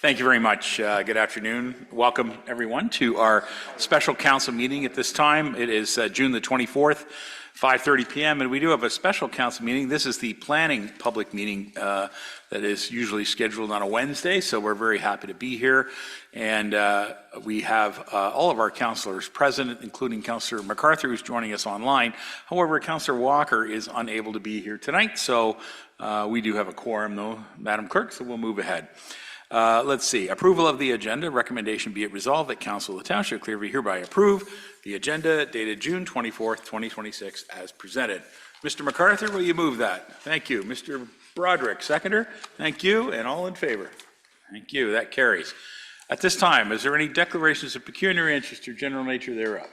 Thank you very much. Good afternoon. Welcome, everyone, to our special council meeting at this time. It is June the 24th, 5:30 p.m., and we do have a special council meeting. This is the planning public meeting that is usually scheduled on a Wednesday, so we're very happy to be here. And we have all of our councillors present, including Councillor MacArthur, who's joining us online. However, Councillor Walker is unable to be here tonight, so we do have a quorum, though, Madam Clerk, so we'll move ahead. Let's see. Approval of the agenda. Recommendation be it resolved that Council of the Township of Clearview hereby approve the agenda dated June 24th, 2026 as presented. Mr. MacArthur, will you move that? Thank you. Mr. Broderick, seconder. Thank you. And all in favor? Thank you. That carries. At this time, is there any declarations of pecuniary interest or general nature thereof?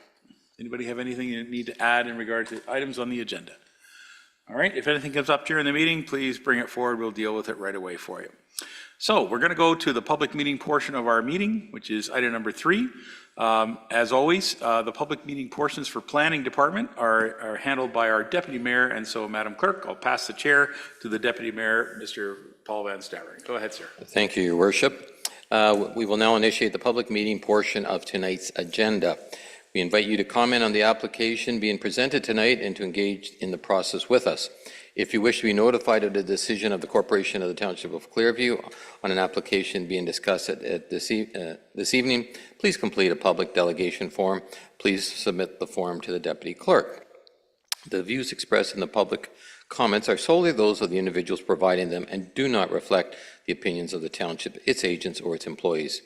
Anybody have anything you need to add in regard to items on the agenda? All right. If anything comes up during the meeting, please bring it forward. We'll deal with it right away for you. So we're going to go to the public meeting portion of our meeting, which is item number 3. As always, the public meeting portions for planning department are handled by our deputy mayor. And so, Madam Clerk, I'll pass the chair to the deputy mayor, Mr. Paul Van Staveren. Go ahead, sir. Thank you, Your Worship. We will now initiate the public meeting portion of tonight's agenda. We invite you to comment on the application being presented tonight and to engage in the process with us. If you wish to be notified of the decision of the Corporation of the Township of Clearview on an application being discussed at this evening, please complete a public delegation form. Please submit the form to the Deputy Clerk. The views expressed in the public comments are solely those of the individuals providing them and do not reflect the opinions of the Township, its agents, or its employees.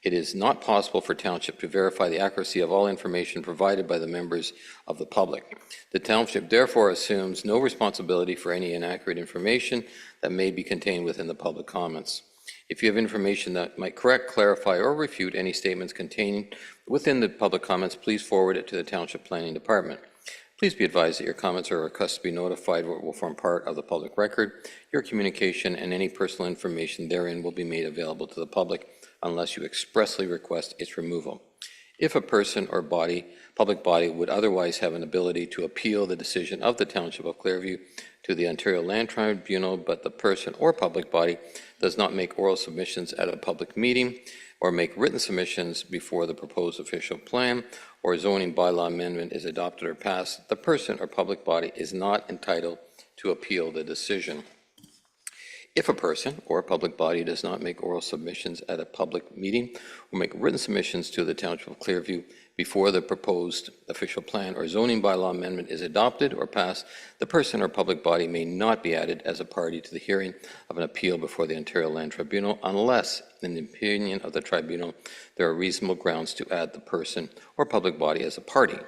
It is not possible for Township to verify the accuracy of all information provided by the members of the public. The Township therefore assumes no responsibility for any inaccurate information that may be contained within the public comments. If you have information that might correct, clarify, or refute any statements contained within the public comments, please forward it to the Township Planning Department. Please be advised that your comments or requests to be notified will form part of the public record. Your communication and any personal information therein will be made available to the public unless you expressly request its removal. If a person or public body would otherwise have an ability to appeal the decision of the Township of Clearview to the Ontario Land Tribunal, but the person or public body does not make oral submissions at a public meeting or make written submissions before the proposed official plan or zoning bylaw amendment is adopted or passed, the person or public body is not entitled to appeal the decision. If a person or a public body does not make oral submissions at a public meeting or make written submissions to the Township of Clearview before the proposed official plan or zoning bylaw amendment is adopted or passed, the person or public body may not be added as a party to the hearing of an appeal before the Ontario Land Tribunal unless, in the opinion of the tribunal, there are reasonable grounds to add the person or public body as a party.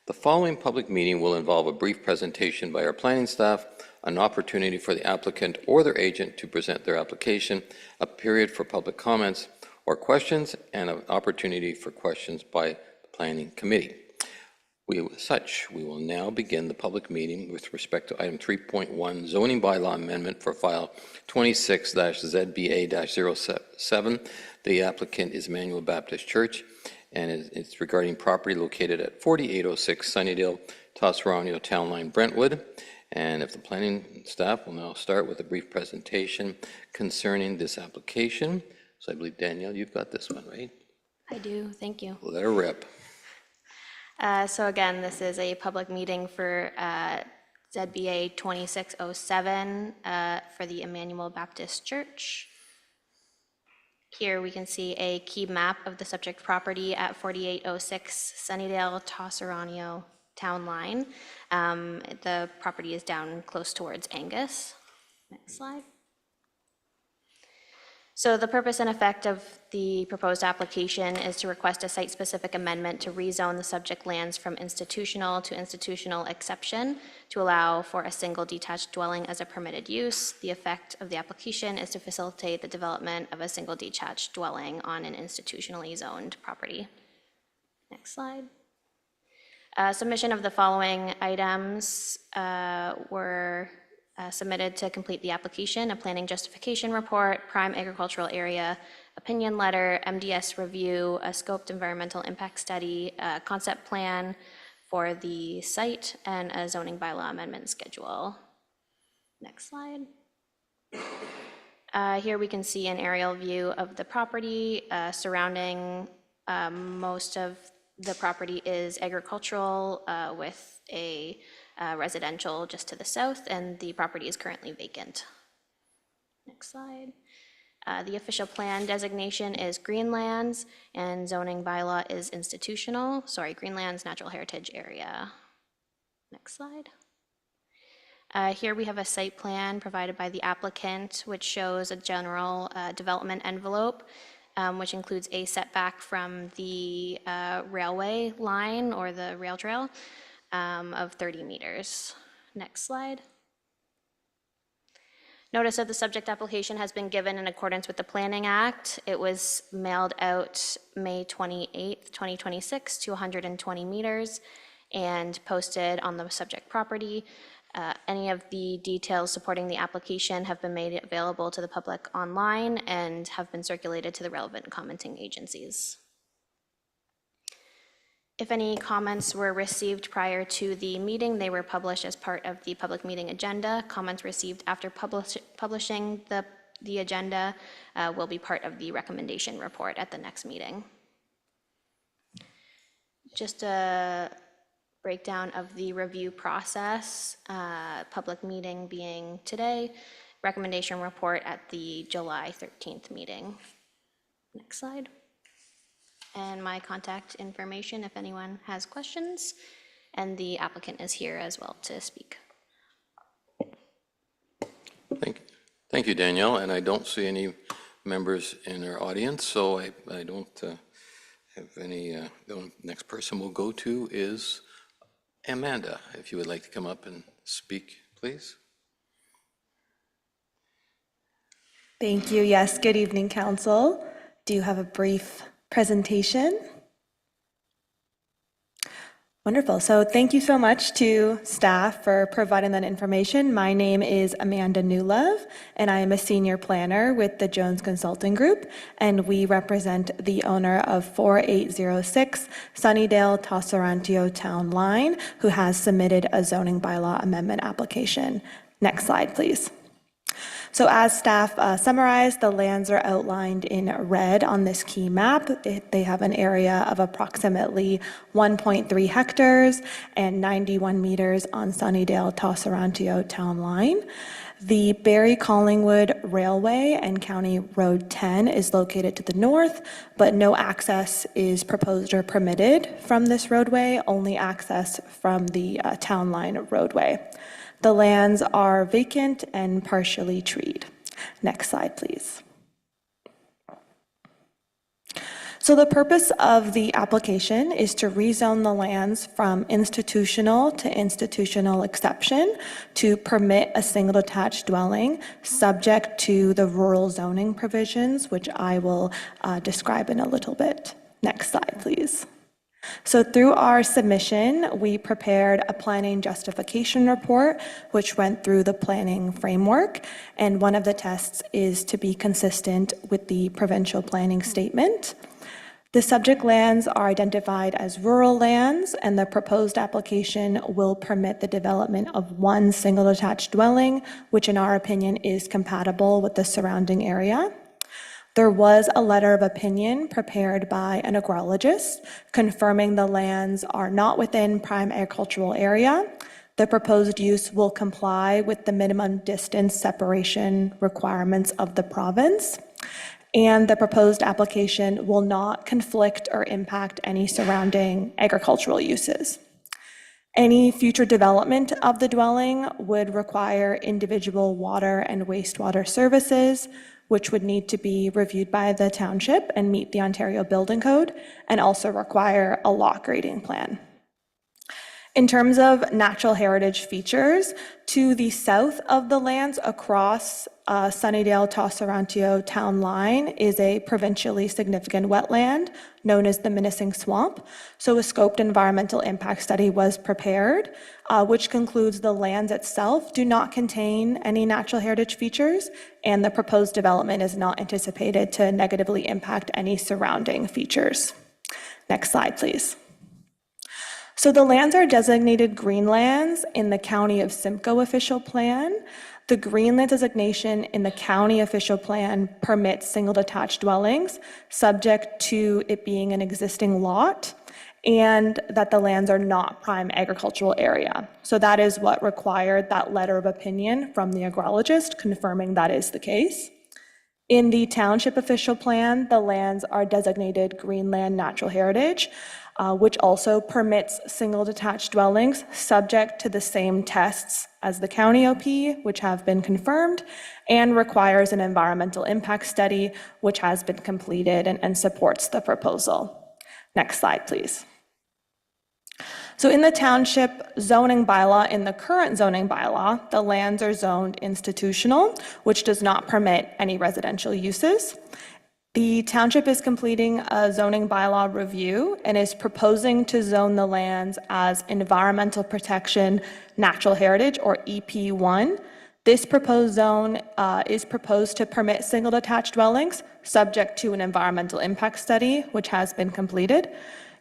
The following public meeting will involve a brief presentation by our planning staff, an opportunity for the applicant or their agent to present their application, a period for public comments or questions, and an opportunity for questions by the Planning Committee. We will now begin the public meeting with respect to item 3.1, zoning bylaw amendment for file 26-ZBA-07. The applicant is Emmanuel Baptist Church, and it's regarding property located at 4806 Sunnydale, Tosserano Town Line, Brentwood. And if the planning staff will now start with a brief presentation concerning this application. So I believe, Danielle, you've got this one, right? I do, thank you. Let her rip. So again, this is a public meeting for ZBA 2607 for the Emmanuel Baptist Church. Here we can see a key map of the subject property at 4806 Sunnydale, Tosserano Town Line. The property is down close towards Angus. Next slide. So the purpose and effect of the proposed application is to request a site-specific amendment to rezone the subject lands from institutional to institutional exception to allow for a single detached dwelling as a permitted use. The effect of the application is to facilitate the development of a single detached dwelling on an institutionally zoned property. Next slide. Submission of the following items were submitted to complete the application: a planning justification report, prime agricultural area opinion letter, MDS review, a scoped environmental impact study, a concept plan for the site, and a zoning bylaw amendment schedule. Next slide. Here we can see an aerial view of the property. Surrounding most of the property is agricultural with a residential just to the south, and the property is currently vacant. Next slide. The official plan designation is Greenlands, and zoning bylaw is institutional. Sorry, Greenlands Natural Heritage Area. Next slide. Here we have a site plan provided by the applicant, which shows a general development envelope, which includes a setback from the railway line or the rail trail of 30 meters. Next slide. Notice of the subject application has been given in accordance with the Planning Act. It was mailed out May 28th, 2026 to 120 meters and posted on the subject property. Any of the details supporting the application have been made available to the public online and have been circulated to the relevant commenting agencies. If any comments were received prior to the meeting, they were published as part of the public meeting agenda. Comments received after publishing the agenda will be part of the recommendation report at the next meeting. Just a breakdown of the review process, public meeting being today, recommendation report at the July 13th meeting. Next slide. And my contact information if anyone has questions, and the applicant is here as well to speak. Thank you, Danielle, and I don't see any members in our audience, so I don't have any. The next person we'll go to is Amanda, if you would like to come up and speak, please. Thank you. Yes, good evening, Council. Do you have a brief presentation? Wonderful. So thank you so much to staff for providing that information. My name is Amanda Newlove, and I am a senior planner with the Jones Consulting Group, and we represent the owner of 4806 Sunnydale Tosserantio Town Line, who has submitted a zoning bylaw amendment application. Next slide, please. So as staff summarized, the lands are outlined in red on this key map. They have an area of approximately 1.3 hectares and 91 meters on Sunnydale Tosserantio Town Line. The Barrie-Collingwood Railway and County Road 10 is located to the north, but no access is proposed or permitted from this roadway, only access from the Town Line roadway. The lands are vacant and partially treed. Next slide, please. So the purpose of the application is to rezone the lands from institutional to institutional exception to permit a single detached dwelling subject to the rural zoning provisions, which I will describe in a little bit. Next slide, please. So through our submission, we prepared a planning justification report, which went through the planning framework. And one of the tests is to be consistent with the provincial planning statement. The subject lands are identified as rural lands, and the proposed application will permit the development of one single detached dwelling, which in our opinion is compatible with the surrounding area. There was a letter of opinion prepared by an agrologist confirming the lands are not within prime agricultural area. The proposed use will comply with the minimum distance separation requirements of the province, and the proposed application will not conflict or impact any surrounding agricultural uses. Any future development of the dwelling would require individual water and wastewater services, which would need to be reviewed by the township and meet the Ontario Building Code, and also require a lot grading plan. In terms of natural heritage features, to the south of the lands across Sunnydale Tosserantio Town Line is a provincially significant wetland known as the Minising Swamp. So a scoped environmental impact study was prepared, which concludes the lands itself do not contain any natural heritage features, and the proposed development is not anticipated to negatively impact any surrounding features. Next slide, please. So the lands are designated greenlands in the County of Simcoe official plan. The Greenland designation in the county official plan permits single detached dwellings, subject to it being an existing lot, and that the lands are not prime agricultural area. So that is what required that letter of opinion from the agrologist confirming that is the case. In the township official plan, the lands are designated Greenland Natural Heritage, which also permits single detached dwellings subject to the same tests as the county OP, which have been confirmed, and requires an environmental impact study, which has been completed and supports the proposal. Next slide, please. So in the township zoning bylaw, in the current zoning bylaw, the lands are zoned institutional, which does not permit any residential uses. The township is completing a zoning bylaw review and is proposing to zone the lands as environmental protection natural heritage, or EP1. This proposed zone is proposed to permit single detached dwellings subject to an environmental impact study, which has been completed.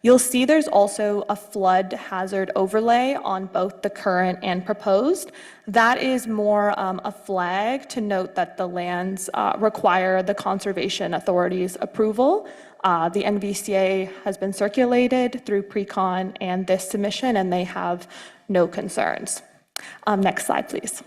You'll see there's also a flood hazard overlay on both the current and proposed. That is more a flag to note that the lands require the Conservation Authority's approval. The NVCA has been circulated through pre-con and this submission, and they have no concerns. Next slide, please.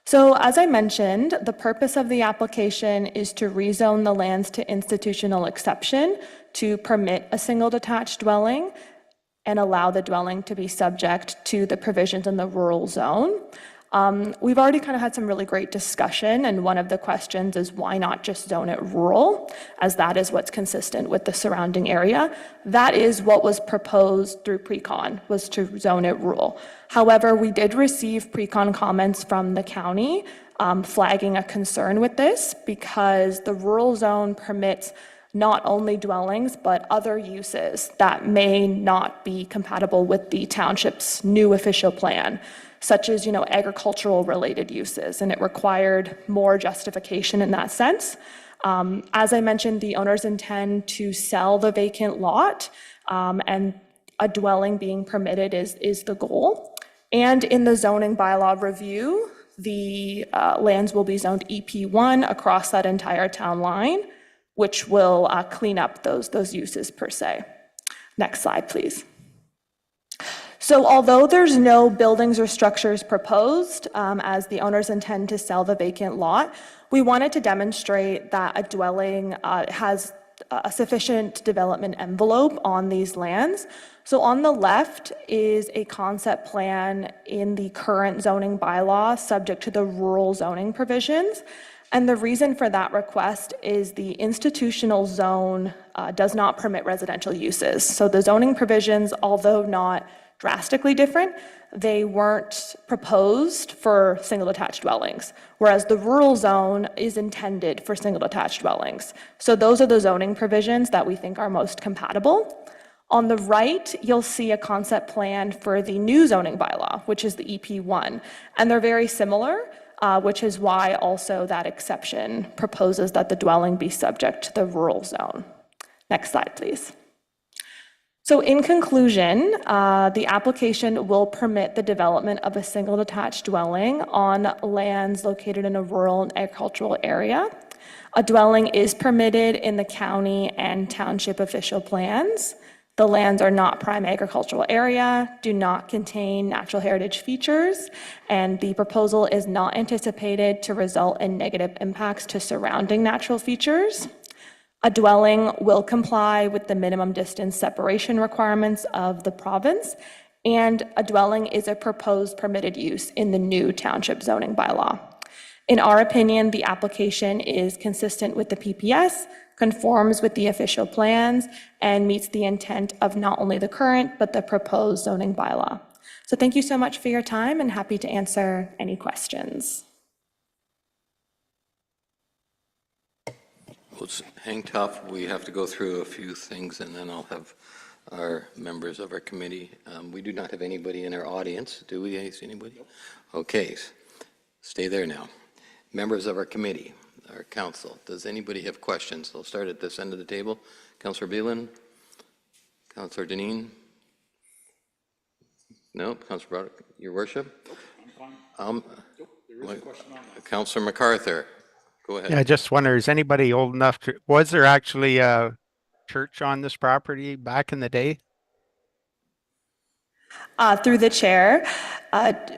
So as I mentioned, the purpose of the application is to rezone the lands to institutional exception to permit a single detached dwelling and allow the dwelling to be subject to the provisions in the rural zone. We've already kind of had some really great discussion, and one of the questions is why not just zone it rural, as that is what's consistent with the surrounding area. That is what was proposed through pre-con, was to zone it rural. However, we did receive pre-con comments from the county flagging a concern with this because the rural zone permits not only dwellings, but other uses that may not be compatible with the township's new official plan, such as, agricultural related uses, and it required more justification in that sense. As I mentioned, the owners intend to sell the vacant lot, and a dwelling being permitted is the goal. And in the zoning bylaw review, the lands will be zoned EP1 across that entire town line, which will clean up those uses per se. Next slide, please. So although there's no buildings or structures proposed, as the owners intend to sell the vacant lot, we wanted to demonstrate that a dwelling has a sufficient development envelope on these lands. So on the left is a concept plan in the current zoning bylaw subject to the rural zoning provisions. And the reason for that request is the institutional zone does not permit residential uses. So the zoning provisions, although not drastically different, they weren't proposed for single detached dwellings, whereas the rural zone is intended for single detached dwellings. So those are the zoning provisions that we think are most compatible. On the right, you'll see a concept plan for the new zoning bylaw, which is the EP1, and they're very similar, which is why also that exception proposes that the dwelling be subject to the rural zone. Next slide, please. So in conclusion, the application will permit the development of a single detached dwelling on lands located in a rural and agricultural area. A dwelling is permitted in the county and township official plans. The lands are not prime agricultural area, do not contain natural heritage features, and the proposal is not anticipated to result in negative impacts to surrounding natural features. A dwelling will comply with the minimum distance separation requirements of the province, and a dwelling is a proposed permitted use in the new township zoning bylaw. In our opinion, the application is consistent with the PPS, conforms with the official plans, and meets the intent of not only the current, but the proposed zoning bylaw. So thank you so much for your time, and happy to answer any questions. Let's hang tough. We have to go through a few things, and then I'll have our members of our committee. We do not have anybody in our audience. Do we see anybody? Okay, stay there now. Members of our committee, our council, does anybody have questions? I'll start at this end of the table. Councillor Beelan? Councillor Deneen? No? Councillor Broderick? Your worship? Nope, I'm fine. Nope, Councillor MacArthur, go ahead. Yeah, I just wonder, is anybody old enough to, was there actually a church on this property back in the day? Through the chair,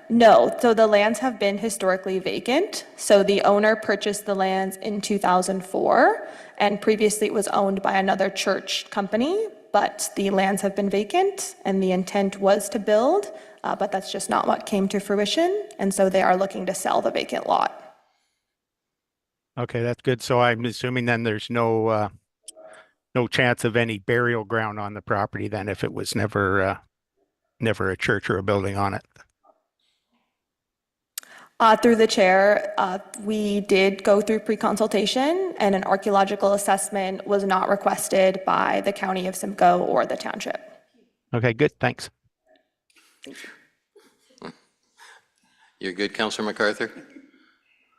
no. So the lands have been historically vacant. So the owner purchased the lands in 2004, and previously it was owned by another church company, but the lands have been vacant, and the intent was to build, but that's just not what came to fruition, and so they are looking to sell the vacant lot. Okay, that's good. So I'm assuming then there's no chance of any burial ground on the property then if it was never a church or a building on it. Through the chair, we did go through pre-consultation, and an archaeological assessment was not requested by the County of Simcoe or the township. Okay, good, thanks. You're good, Councillor MacArthur?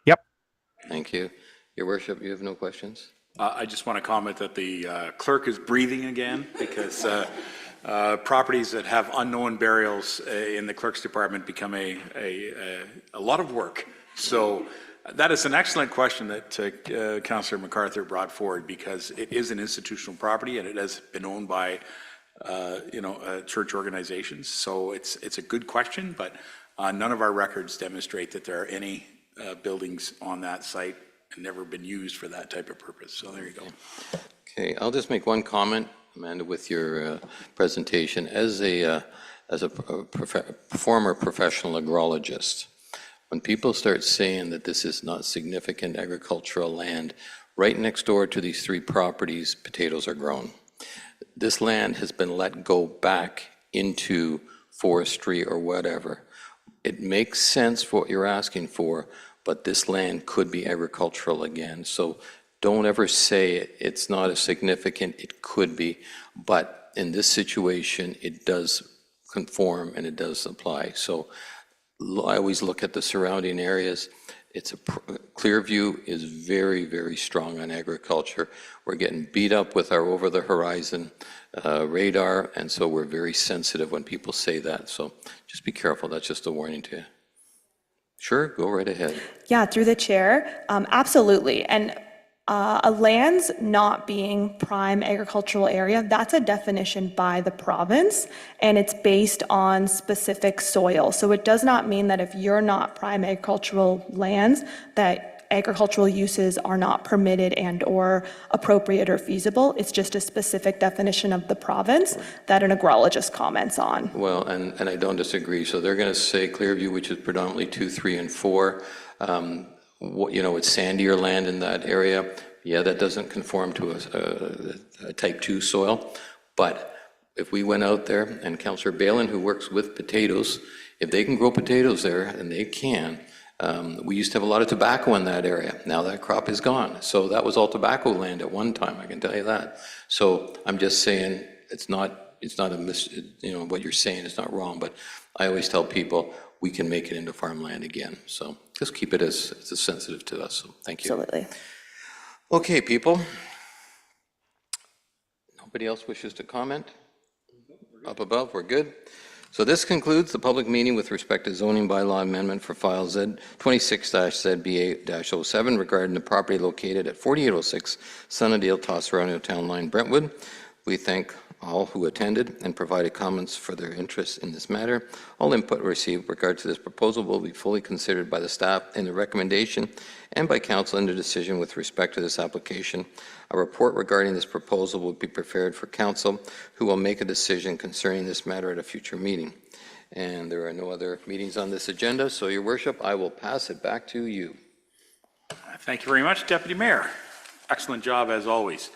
Yep. Thank you. Your worship, you have no questions? I just want to comment that the clerk is breathing again because properties that have unknown burials in the clerk's department become a lot of work. So that is an excellent question that Councillor MacArthur brought forward, because it is an institutional property and it has been owned by church organizations. So it's a good question, but none of our records demonstrate that there are any buildings on that site and never been used for that type of purpose. So there you go. Okay, I'll just make one comment, Amanda, with your presentation. As a former professional agrologist, when people start saying that this is not significant agricultural land, right next door to these three properties, potatoes are grown. This land has been let go back into forestry or whatever. It makes sense for what you're asking for, but this land could be agricultural again. So don't ever say it's not as significant. It could be, but in this situation, it does conform and it does apply. So I always look at the surrounding areas. Clearview is very, very strong on agriculture. We're getting beat up with our over-the-horizon radar, and so we're very sensitive when people say that. So just be careful. That's just a warning to you. Sure, go right ahead. Yeah, through the chair, absolutely. And a land's not being prime agricultural area, that's a definition by the province, and it's based on specific soil. So it does not mean that if you're not prime agricultural lands, that agricultural uses are not permitted and or appropriate or feasible. It's just a specific definition of the province that an agrologist comments on. Well, and I don't disagree. So they're going to say Clearview, which is predominantly 2, 3, and 4. It's sandier land in that area. Yeah, that doesn't conform to a type 2 soil. But if we went out there, and Councillor Balin, who works with potatoes, if they can grow potatoes there, and they can, we used to have a lot of tobacco in that area. Now that crop is gone. So that was all tobacco land at one time, I can tell you that. So I'm just saying it's not what you're saying is not wrong, but I always tell people we can make it into farmland again. So just keep it as sensitive to us. So thank you. Absolutely. Okay, people. Nobody else wishes to comment? Up above, we're good. So this concludes the public meeting with respect to zoning bylaw amendment for file Z 26-ZBA-07 regarding the property located at 4806 Sunnydale, Tosserano Town Line, Brentwood. We thank all who attended and provided comments for their interest in this matter. All input received with regard to this proposal will be fully considered by the staff in the recommendation and by council in the decision with respect to this application. A report regarding this proposal will be prepared for council, who will make a decision concerning this matter at a future meeting. And there are no other meetings on this agenda, so your worship, I will pass it back to you. Thank you very much, Deputy Mayor. Excellent job as always.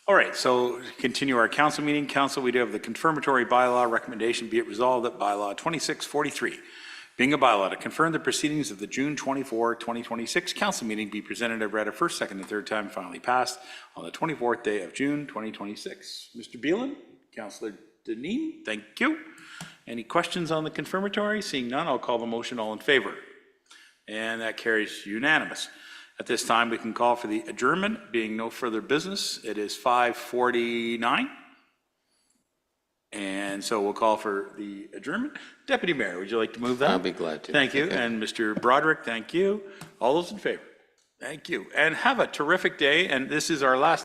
All right, so to continue our council meeting. Council, we do have the confirmatory bylaw recommendation. Be it resolved that bylaw 2643, being a bylaw to confirm the proceedings of the June 24, 2026 council meeting, be presented and read a first, second, and third time, finally passed on the 24th day of June 2026. Mr. Beelan, Councillor Deneen, thank you. Any questions on the confirmatory? Seeing none, I'll call the motion. All in favor? And that carries unanimous. At this time, we can call for the adjournment, being no further business. It is 5:49. And so we'll call for the adjournment. Deputy Mayor, would you like to move that? I'll be glad to. Thank you. Okay. And Mr. Broderick, thank you. All those in favor? Thank you. And have a terrific day. And this is our last